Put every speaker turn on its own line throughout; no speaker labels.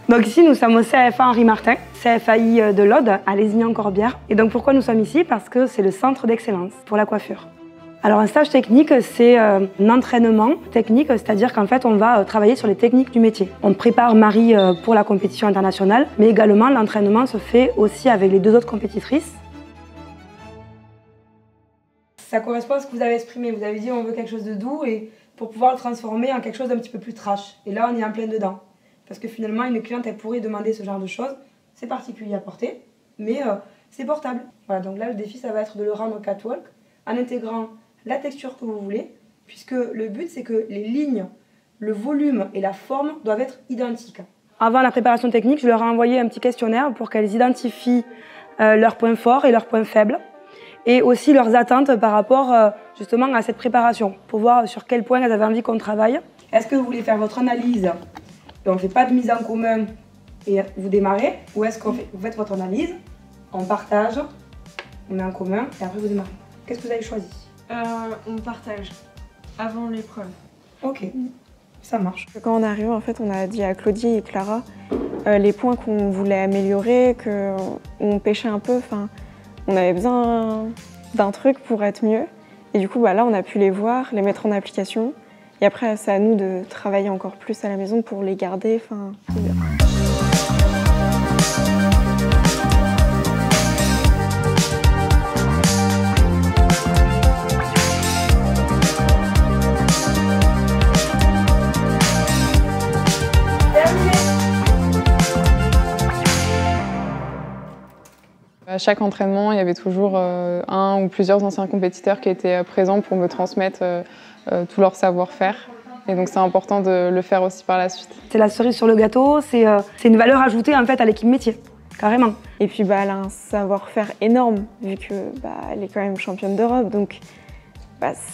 Donc ici, nous sommes au CFA Henri Martin, CFAI de l'Aude, à Lézignan-Corbière. Et donc pourquoi nous sommes ici? Parce que c'est le centre d'excellence pour la coiffure. Alors un stage technique, c'est un entraînement technique, c'est-à-dire qu'en fait on va travailler sur les techniques du métier. On prépare Marie pour la compétition internationale, mais également l'entraînement se fait aussi avec les 2 autres compétitrices. Ça correspond à ce que vous avez exprimé. Vous avez dit on veut quelque chose de doux et pour pouvoir le transformer en quelque chose d'un petit peu plus trash. Et là on est en plein dedans. Parce que finalement une cliente elle pourrait demander ce genre de choses. C'est particulier à porter, mais c'est portable. Voilà, donc là le défi ça va être de le rendre catwalk en intégrant la texture que vous voulez, puisque le but c'est que les lignes, le volume et la forme doivent être identiques. Avant la préparation technique, je leur ai envoyé un petit questionnaire pour qu'elles identifient leurs points forts et leurs points faibles, et aussi leurs attentes par rapport justement à cette préparation, pour voir sur quel point elles avaient envie qu'on travaille. Est-ce que vous voulez faire votre analyse et on ne fait pas de mise en commun et vous démarrez, ou est-ce que vous faites votre analyse, on partage, on met en commun et après vous démarrez? Qu'est-ce que vous avez choisi?
On partage avant l'épreuve.
Ok, ça marche.
Quand on est arrivé, en fait, on a dit à Claudie et Clara les points qu'on voulait améliorer, qu'on pêchait un peu. Enfin, on avait besoin d'un truc pour être mieux. Et du coup, bah, là, on a pu les voir, les mettre en application. Et après, c'est à nous de travailler encore plus à la maison pour les garder. Enfin, c'est bien.
À chaque entraînement, il y avait toujours un ou plusieurs anciens compétiteurs qui étaient présents pour me transmettre tout leur savoir-faire. Et donc c'est important de le faire aussi par la suite.
C'est la cerise sur le gâteau, c'est une valeur ajoutée en fait à l'équipe métier, carrément.
Et puis bah, elle a un savoir-faire énorme, vu qu'elle est quand même championne d'Europe, donc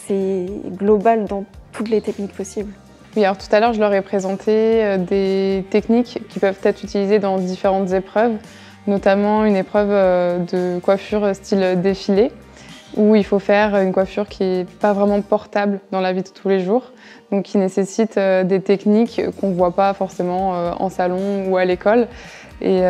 c'est global dans toutes les techniques possibles.
Oui, alors tout à l'heure, je leur ai présenté des techniques qui peuvent être utilisées dans différentes épreuves, notamment une épreuve de coiffure style défilé, où il faut faire une coiffure qui n'est pas vraiment portable dans la vie de tous les jours, donc qui nécessite des techniques qu'on ne voit pas forcément en salon ou à l'école. Et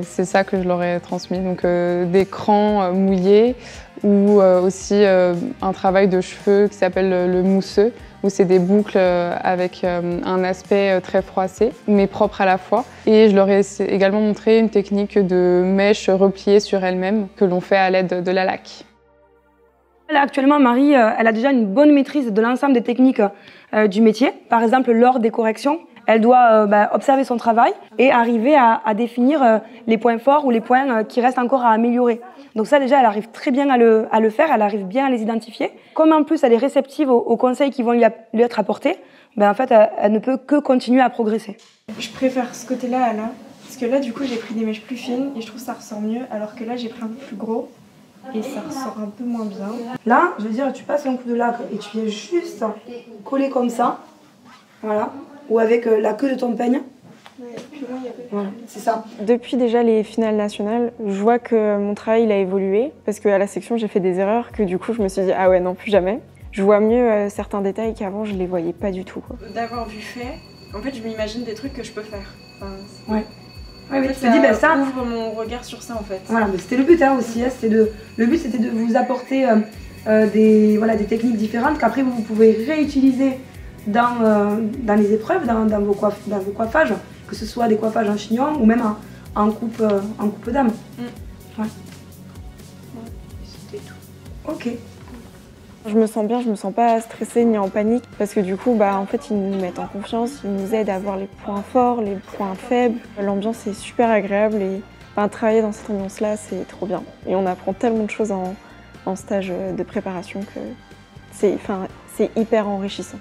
c'est ça que je leur ai transmis, donc des crans mouillés ou aussi un travail de cheveux qui s'appelle le mousseux, où c'est des boucles avec un aspect très froissé, mais propre à la fois. Et je leur ai également montré une technique de mèche repliée sur elle-même que l'on fait à l'aide de la laque.
Là, actuellement, Marie, elle a déjà une bonne maîtrise de l'ensemble des techniques du métier. Par exemple, lors des corrections, elle doit observer son travail et arriver à définir les points forts ou les points qui restent encore à améliorer. Donc ça, déjà, elle arrive très bien à le faire, elle arrive bien à les identifier. Comme en plus, elle est réceptive aux conseils qui vont lui être apportés, en fait, elle ne peut que continuer à progresser.
Je préfère ce côté-là à là, parce que là, du coup, j'ai pris des mèches plus fines et je trouve que ça ressort mieux, alors que là, j'ai pris un peu plus gros et ça ressort un peu moins bien.
Là, je veux dire, tu passes un coup de laque et tu viens juste coller comme ça, voilà, ou avec la queue de ton peigne. Voilà, c'est ça.
Depuis déjà les finales nationales, je vois que mon travail il a évolué parce qu'à la section j'ai fait des erreurs que du coup je me suis dit ah ouais non plus jamais. Je vois mieux certains détails qu'avant je les voyais pas du tout.
D'avoir vu fait, en fait je m'imagine des trucs que je peux faire. Enfin,
ouais.
En fait,
tu te dis ça
ouvre mon regard sur ça en fait.
Voilà, mais c'était le but aussi. Hein, le but c'était de vous apporter des techniques différentes qu'après vous pouvez réutiliser dans les épreuves, dans vos coiffages, que ce soit des coiffages en chignon ou même en coupe d'âme. Ouais.
C'était tout.
Ok.
Je me sens bien, je me sens pas stressée ni en panique parce que du coup, en fait, ils nous mettent en confiance, ils nous aident à voir les points forts, les points faibles. L'ambiance est super agréable et travailler dans cette ambiance-là, c'est trop bien. Et on apprend tellement de choses en stage de préparation que c'est hyper enrichissant.